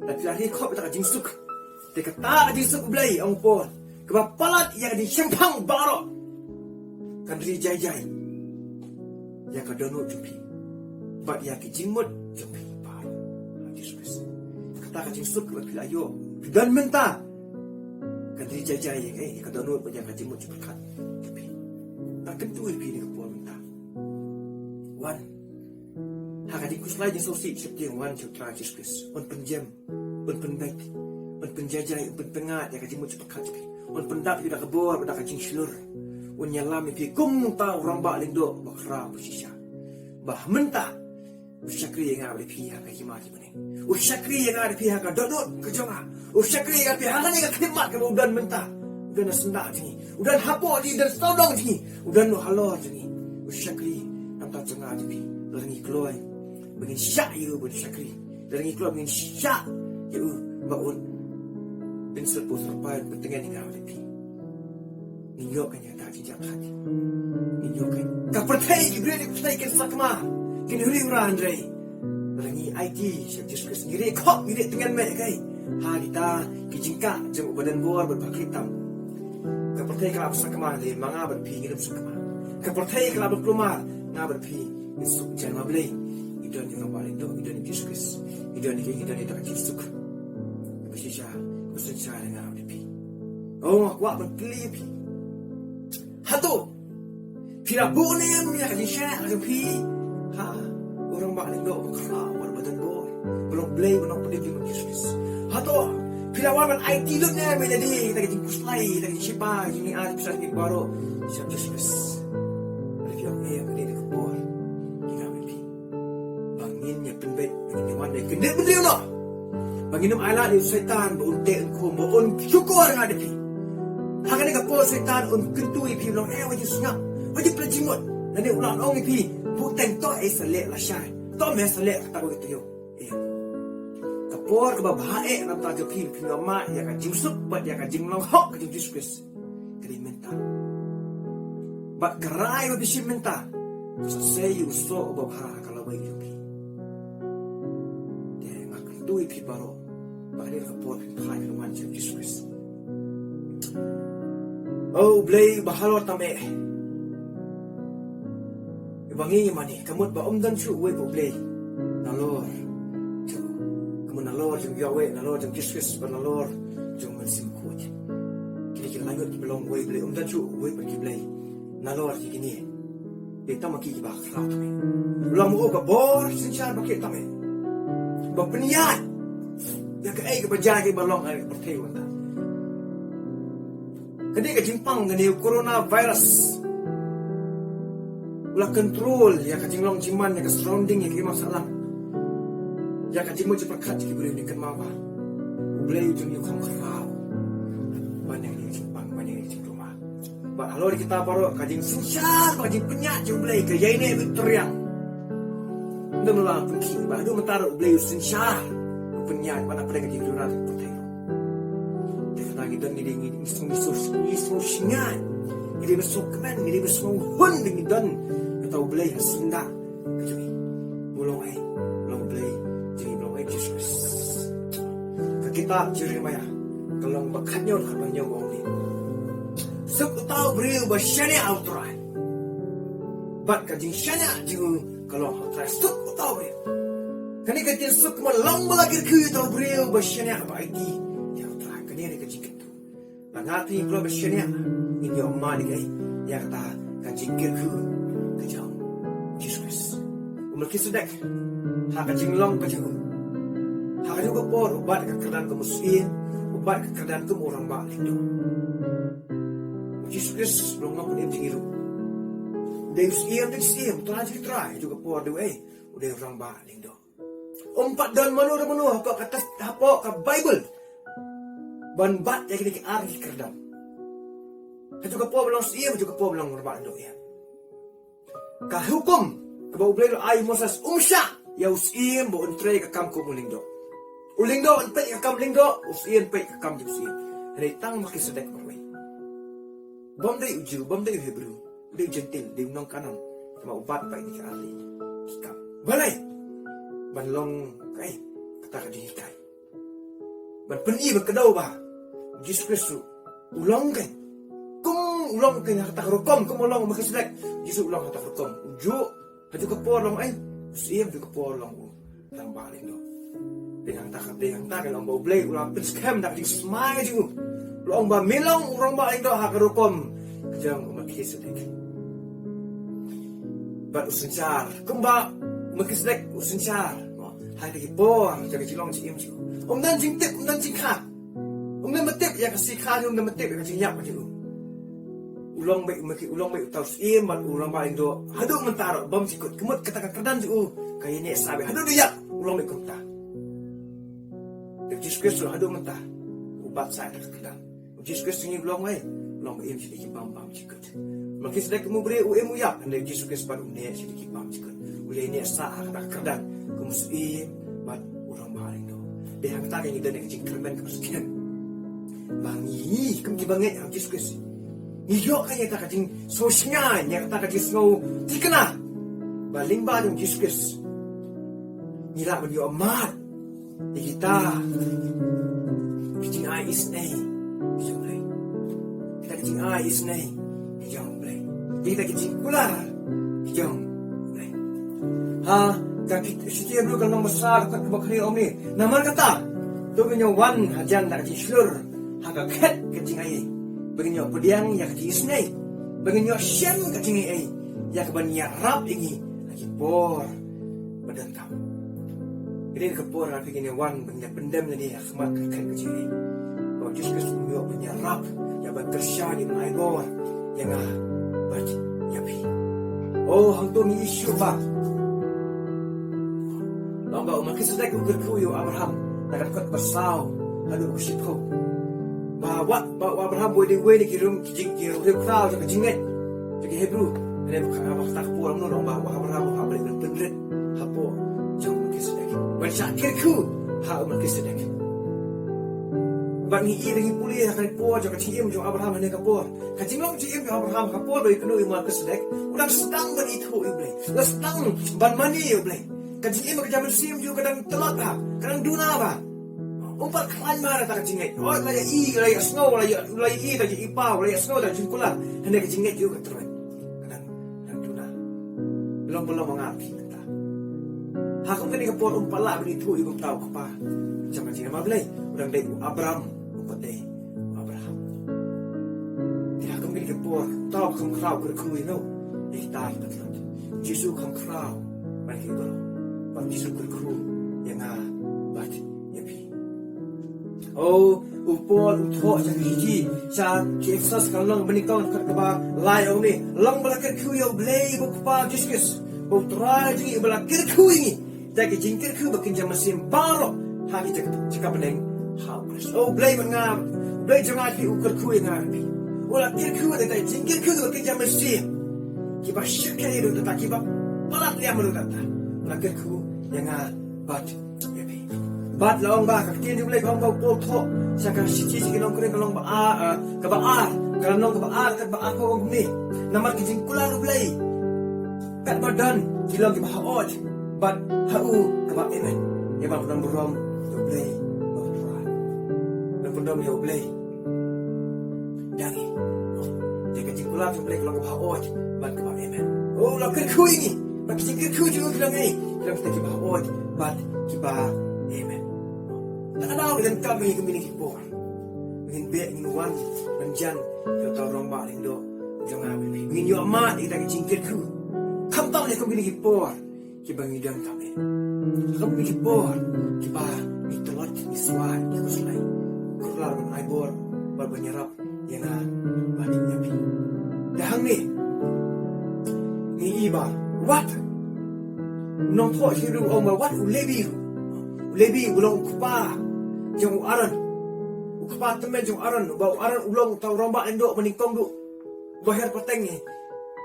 Dan pila ri ko tak jingsuk. Te kata ka jingsuk blai ong pol. Kebapalat yang di sempang barok kan ri jai-jai yang ka dono jumpi bat yang ki jimut jumpi barok Jesus kata ka jingsuk ka pila yo dan menta kan ri jai-jai yang ka dono yang ka jimut jumpi kan jumpi tak kentu pi ni ko menta wan hak di kuslai di sosi septiang wan chutra Jesus on penjam on penbaik on penjajai on pengat yang ka jimut jumpi kan jumpi un pendak ida kebor pada kacing silur un nyalami pi kum ta orang ba lindo bakra posisya bah mentah usyakri yang ada pi ha kima ki bane usyakri yang ada pi ha ka dodot ke jonga usyakri yang pi ha ni ka khidmat ke udan mentah udan sendak ni udan hapo di dan todong ni udan no halor ni usyakri nampak jonga pi lengi kloy begin syak you bu syakri lengi kloy begin syak you baun dan serbu serpan bertengah dengan lepi. Ninyok kan yang tak jejak hati. Ninyok kan. Kau percaya Ibrahim percaya kan sakma. Kini huri urah Andre. Belangi IT siap Jesus ngiri kok ngiri dengan mek kai. Ha kita kijingka jeng badan bor berpakritam. Kepertai kelab sakama le manga berpi ngirim sakama. Kepertai kelab keluar nga berpi isuk jangan mabelai. Idon ni orang balik dok idon ni Jesus. Idon ni tak Jesus. Bersisha bersisha dengan berpi. Oh aku berpilih pi. Hatu. Pira bunem ya kisah berpi. Ha orang balik dok kerap badan bor. Belum beli belum pergi dengan Jesus. Hatu. Pirawan IT dot na menjadi kita jadi kuslai kita jadi siapa ini ada besar kita baru siap Jesus. Review ini di kebor kita berpi. Banginnya penbet begini mana kena beli no. Banginum ala di setan beunte kum beun syukur ngadapi. Hakan ni kebor setan kentui pi long wajib sengap wajib pelajimut dan dia ulang ong pi puteng to selek la syai. To me selek kata begitu yo. Por ke babae nam ta ke pi ngama ya ka jimsup bat ya ka jimlong hok ke Jesus krimenta bat gerai ba bisimenta so say you so babha kalau bai pi de ngak tu pi baro ba ni ka por pi phai no man Jesus oh blay bahalo tame ibangi mani kamut ba dan chu we bo blay nalor nalor jeng Yahweh, nalor jeng Jesus, nalor jeng mensim kuat. Kini lanjut di belong way beli dan cu way pergi beli nalor kini. Kita maki bah kerap kami. Ulang mu ke bor sencar pakai kami. Berpeniat. Ya ke ai ke berjaga belong ai pertai wanda. Kini ke jimpang kini coronavirus. Ulah control ya ke jinglong jiman ya ke surrounding ya ke masalah. Ya kaji mo cepat kaji boleh dikan mawa. Boleh ujung yuk kamu kerau. Banyak ni simpang, banyak ni rumah. Ba kalau kita baru kaji sincar, kaji penyak je boleh ke ya ini teriang. Dah mula pengki, ba do mentaruh boleh sincar. Penyak pada pada kaji jurat putih. Dia kata kita ni isu singan. Ini besok kemen, ini besok hun dengan kita boleh hasinda. Kaji bolong ai. Jesus. Kita Jeremiah kalau bakatnya orang banyak orang ni. Suk tahu beriu bersyariat outrai. Bat kajing syariat jeng kalau outrai suk tahu beriu. Kani katin suk malang melagir ke tahu beriu bersyariat baiki dia outrai. Kani ada kajing itu. Langati kalau bersyariat ini omma dikai ya kata kajing ke kajang Jesus. Umur kisudek ha kajing long kajing Hari juga por ubat kekeradaan ke muslim, ubat kekeradaan ke orang balik itu. Jesus Kristus belum nak punya jengiru. Deus iam, terakhir juga por dewa, udah orang balik itu. Empat dan manu apa kata apa ke Bible, ban bat yang kita arti kekeradaan. Juga por belum iam, juga por belum orang balik itu ya. Kah hukum kebau beli ayu Moses umsya, ya usim bo entrai ke kamku muling do. Uling do entay kakam ling do usien pay kakam usin. Hari tang makisedek berway. Bom day uju, bom day Hebru, day gentil, day nong kanan. Sama ubat pay ni kali. Kikam. Balay. Banlong kay kata kadihikay. Ban peni berkedau ba. Jesus Kristus ulong kay. Kung ulong kay kata rokom, kung ulong makisedek. Jesus ulong kata rokom. Uju, haju kapolong ay. Usien haju kapolong. Tambalin do. Dengan tak kalau bau blay ulang penskem tak di semai je. Ulang ba milong urang ba indo hak rokom. Kejang makisedek. Bat usencar, kemba makisedek usencar. Hai lagi por jaga cilong cim ciu. Dan jingtip, dan jingkha. Dan metip ya kasih kha dan metip ya kasih nyak je. Ulang baik tahu sim bat ulang ba indo. Hadu mentaro bom sikut kemut kata kedan je. Kayaknya sabe hadu dia ulang baik kota. Jesus Kristus ada mentah ubat saya kekedan. Jesus Kristus ni belum im sedikit bam cikut. Maka sedek kamu beri uemu yak anda Jesus Kristus baru ne sedikit bam cikut. Ulai ni sah kata kekedan kamu im bat orang baring do. Dia kata yang kita nak jingkermen kepersekian. Bangi kamu kibanget yang Jesus Kristus. Iyo kaya tak kajing sosnya yang tak kajing snow tikena. Baling ba yung Jesus Kristus. ngira banyo amat di kita kicing ai isnei kijong play kita kicing ai isnei kijong play kita kicing kula kijong play ha kakit siti Hebru kan masar kat bakri om ni namar kata tu banyo wan hajan nak kicing slur ha ka khat kicing ai banyo pediang ya kicing isnei banyo shem kicing ai ya ka ban yarap ingi lagi por badan kau. Ini kepor aku gini wan banyak pendam ni akhmat kan kecil. Kau just kesuyo punya rap yang bertersyah di my God yang bat yapi. Oh hang tu ni isu ba. Lomba umat kesedek ukur kuyo Abraham nak kot bersau lalu usipo. Bawa Abraham boleh di kirim kijing krau ke jinget. Jadi Hebru ini bukan tak pulang nol bawa Abraham boleh berpendret hapo jom kesedek. Bersyakirku hak umat kesedek. Bagi iri pulih akan por jika ciem jom Abraham hendak por. Kacimong ciem jom Abraham kapor bagi kenu umat kesedek. Ulang sedang beritu iblay. Sedang ban mani iblay. Kaciem kerja bersim juga kadang telak ha, kadang duna ba. Umpat kalan mana tak kacingit. Oh laya i laya snow laya i laya ipau laya snow laya jengkulan hendak kacingit juga terus. Kadang duna. Belum mengerti. Hakam kini kapor umpala beritu ibu tahu apa. Jangan cina mablay. Udang day Abraham umpat day Abraham. Hakam kini kapor tahu kam krau berkuih no. Itai betul. Yesus kam krau bagi ibu. Bagi Yesus berkuih yang bat yapi. Oh upol uthok yang hiji sa Texas kalau menikah kerba layau ni lang belakang kuih blay ibu kepala Yesus. Utrai jadi belakang kuih ni. Jadi jingkir ku bakin jam mesin baru hagi cakap peneng habis. Oh blay mengam, blay jangan ki ukur ku yang ngapi. Ulah kir ku ada jingkir ku bakin jam mesin. Kiba syakir itu tak kiba palat dia melu kata. Ulah kir ku yang bat yapi. Bat long ba kakien ju blay kong bau potho. Saka siji long kering long ba kebaar. Kalau long kebaar ko ni. Namar ki jingkula blay. Kat badan kilong ki bahaot. But hau kebab iman. Ia pun berom oblay, oblay. Pun dia oblay. Jangi. Dia kecil pula oblay kalau kebab but kebab iman. Oh lah kerku ini. Bagi kerku juga bilang ni. Bilang kita kebab but kebab iman. Tak ada orang kami kami kipor. Ingin be ingin wan menjan yo tahu rombak indo. Jangan ambil. Ingin yo amat kita kecil kerku. Kamu tahu dia kami kipor. Kiba ngidang kami. Kami mikipor. Kiba mitolot miswan kuslay. Kurlar man aibor barbanyarap yang badi nyapi. Dahang ni iba what? Nong po hiru oma what ulebi. Ulebi ulong kupa. Jong aran. Kupa temen jong aran bau aran ulong tau rombak indo meningkong du. Bahar pateng ni.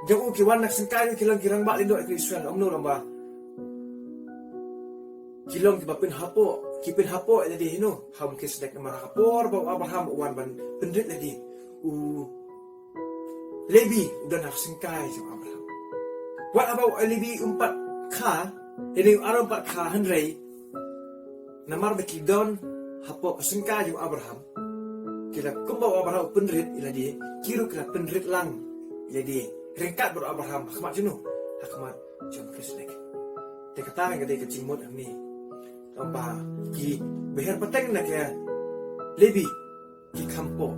Jong kiwan nak sengkai kilang kirang bak indo ke Israel omno lamba. Kilong kipapin hapo jadi hino ham kesedek nama hapor bawa Abraham wan ban pendrit lagi Levi udah nak singkai sama Abraham. What about Levi 4 ka ini arah 4 ka Henry namar bekidon hapo singkai sama Abraham kila kumbawa Abraham pendrit ila dia kiru kila pendrit lang ila dia ringkat ber Abraham hakmat jenuh hakmat jom kesedek tekatan gede kecimut ni Amba ki behar pateng nak ya Levi ki kampo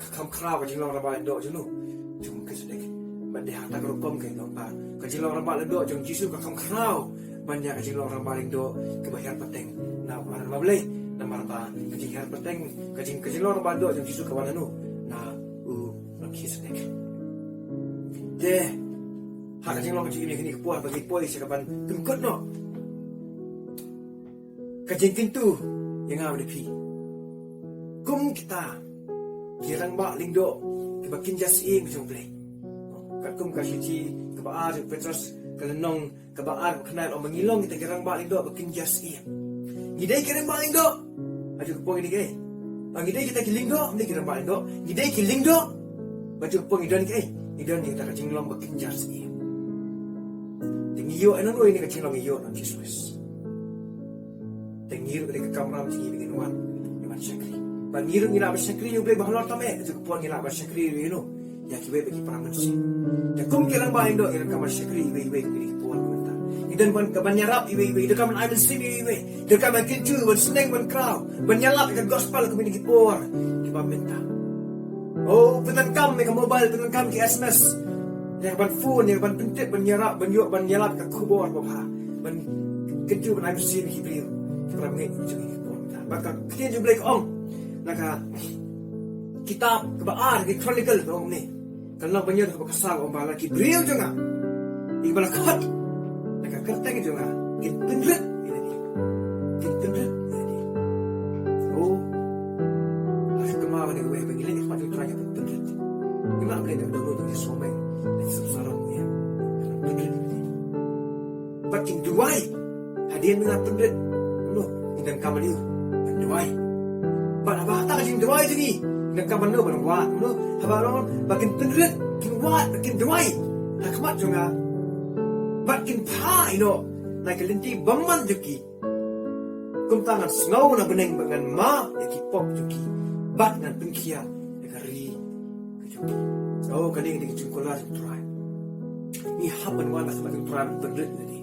kam kraw jilong raba do jenu jum kesedek bande hata rokom ke amba ka jilong raba do jum jisu ka kam kraw banyak jilong raba do ke behar pateng na mana mablay na marba ka jilong pateng ka jilong raba do jum jisu ka wana nu na kesedek de ha ka jilong ka jini puah bagi polis ka ban tungkot no Kajing kintu yang ada pi. Kum kita kirang bak lingdo kebakin jasi macam boleh. Kat kum kasih kebaar Petrus kelenong kebaar kenal orang mengilong kita kirang bak lingdo bakin jasi. Gidai kirang bak lingdo. Aju kepong ini gay. Gidai kita kilingdo, ni kirang bak lingdo. Gidai kilingdo. Baju kepong idon gay. Idon kita kajing long bakin jasi. ngiyo ano no ini kecil ngiyo nam Jesus tengiru dari kamera tinggi dengan wan iman syakri bangiru ngila syakri yo boleh bahalor tame itu kupon ngila syakri you ya kiwe bagi para manusia ya kum kilang ba indo ila kamar syakri iwe kini kupon menta idan ban kabanyarap iwe ida kaman I will see iwe ida kaman kintu wan seneng wan kraw banyalap ka gospel ko mini kipor kiba menta oh penan kam ke mobile penan kam ke SMS yang ban phone yang ban pentit ban nyarap ban yok ban nyalap ka kubor bapa ban kintu ban I will see Hebru para mengi jadi kupon maka kini juga boleh ong naka kitab kebaar ke chronicle ong ni kalau banyak ke kasar ong bala ki beliau juga ibala kat naka kerteng juga kin penrit ini kin penrit ini oh lah kemana ni gue begini ni maju terakhir penrit gimana boleh dah dulu di somai dan sebesarong ya penrit pakin duai hadiah dengan penrit lo dan kamaliu duai pada bahata jing duai jadi dan kamanu berwa lo habalon bakin penrit kin wat bakin duai hakmat juga bakin pai no nak linti baman juki kum tangan sngau na beneng dengan ma yaki pop juki bat nan pengkia negari kejuki oh kadang di jungkolar try ni haban wana sebagai peran penrit tadi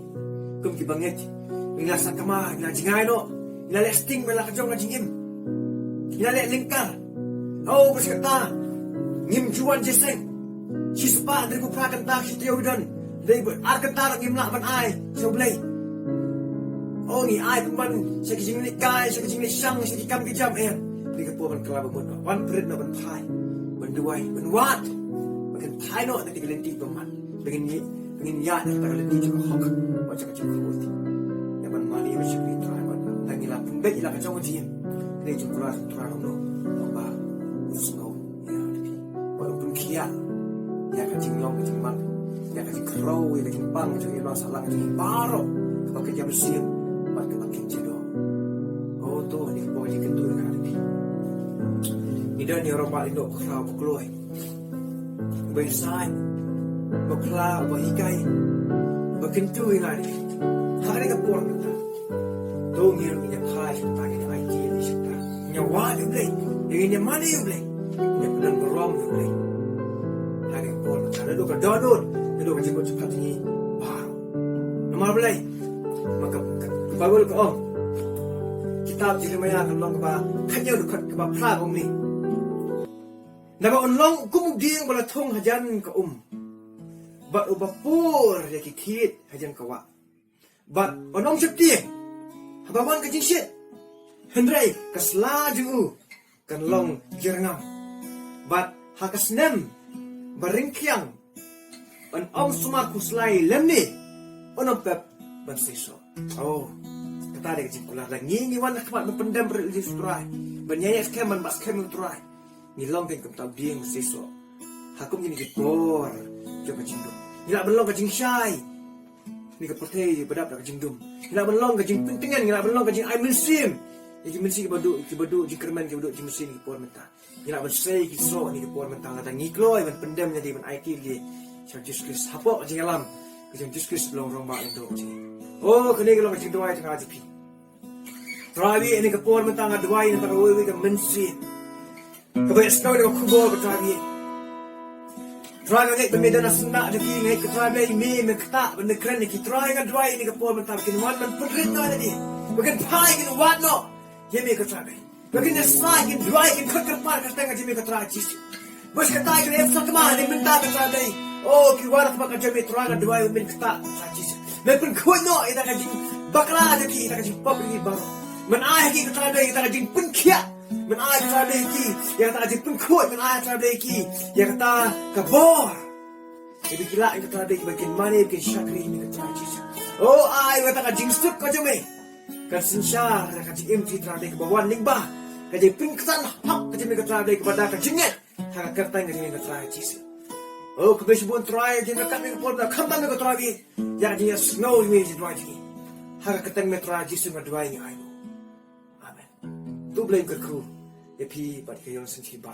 kum ki banget ila sakama ila jingai no ila lesting bela kajong na jingim ila le lingkar oh berkata ngim juan jeseng si sepa dari ku prakan tak si teudan dari arkan tarak ngim nak ban ai so blai oh ni ai pemban sa kijing ni kai sa kijing ni sang sa kikam kijam di kepo ban kelaba mun wan prit na ban pai ban duai ban wat bakan pai no na tigalenti peman begin ya na tagalenti juga hok macam macam kuoti ya ban mali macam ni try ban nangila pembe ila kacau dia ni jumpa try no ba usno ya di walaupun kia ya kacing long kacing man ya kacing crow ya kacing bang kacing ilo salah kacing baro kepakai jam siam bat kepakai jedo oh tu ni boleh dikentur kan di ida ni orang balik dok crow keluar besai bakla bahikai bakentu ingat hari kapur kita tu ngiru nya pai pakai IT ni kita nya wa dia boleh dia mana dia boleh dia pedan berom dia boleh hari kapur ada dok dodot dia dok jemput cepat ni baru nama boleh maka bagul ko om kitab Jeremia kalong ka ba kanya dekat ka ba pra om ni nama onlong kumuding bala thong hajan ka bat ubapur ya kikit hajan kawa bat onong septi habawan ka jingsit hendrai kasla ju kan long jerngam bat hakasnem baringkyang an ong sumaku slai lemni onong pep ban seso oh kata ada kecikulah lagi ni wan khmat pendam berli sutrai banyaya skeman bas kemen trai ni long kan kemtau ding seso hakum ini dipor coba cindum nila belong kajing syai ni kepertai bedap dak jingdum nila belong kajing pentingan nila belong kajing ai mensim iki mensi kibadu jingkerman kibadu jingmesin ki por menta nila bersei ki so ni ki por menta ngata ngikloi ban pendam jadi ban IT li Jesus Christ hapo kajing alam kajing Jesus Christ belong romba itu oh kene kalau kajing doai tengah ajipi trawi ini ke por menta ngata doai ni parawi ka mensi kebayas kau ni kubur ke trawi try ngai pemeda na sunda de ki ngai ke try blai me kta ben kren ni ki try nga dry ni ke por man tar kin wan man putrit na ni bagan pai kin wat no ye me ke try blai bagan sai kin dry kin khot kar par ka tanga je me ke try chi bos ka tai kin efsa kama ni men ta ke try blai oh ki war ka ka je me try nga dry men kta sa chi me pun khoi no ida ka jing bakla de ki ida ka jing pop ni bar man ai ki ke try blai ida ka jing pun khia men ai try blai ki yang ta jing pun khoi men ai try blai ki yang kata kabor ibi kila yang kata blai bagian mana bagian syakri ni kata Jesus oh ai kata ka jing stuk ka jeme kan sinsyar ka jing empty try blai ke bawan limbah ka jing pun ketan hak ka jeme ka try blai kepada ka jinget ha ka kerta ngai ka try Jesus oh ka besh bon try jing ka me por na kham ka try bi ya jing snow ni je try ji ha ka ketang me try Jesus ma dwai ni ai tu blame ka ku ye pi bat ke yon sin chi ba